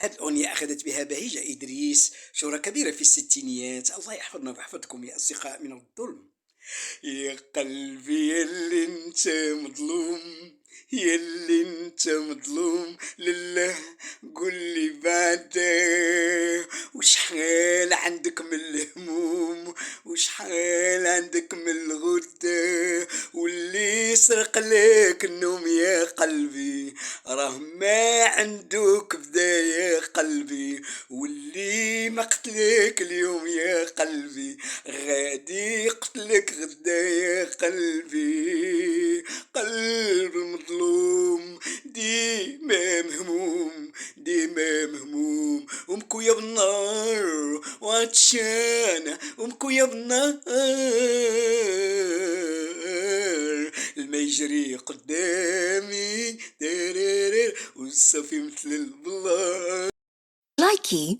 هذه الأغنية أخذت بها بهيجة إدريس شهرة كبيرة في الستينيات. الله يحفظنا ويحفظكم يا أصدقاء من الظلم. يا قلبي ياللي انت مظلوم، ياللي انت مظلوم لله، قول لي بعده وشحال عندك من الهموم، وشحال عندك من الغدة، واللي يسرق لك النوم يا قلبي راه ما عندك بدا يا قلبي، واللي ما قتلك اليوم يا قلبي غادي يقتلك غدا يا قلبي. قلب المظلوم ديما مهموم، ديما مهموم ومكويا بالنار وعطشانة ومكويا بالنار، الما يجري قدامي دارير والصافي مثل البلار. لايكي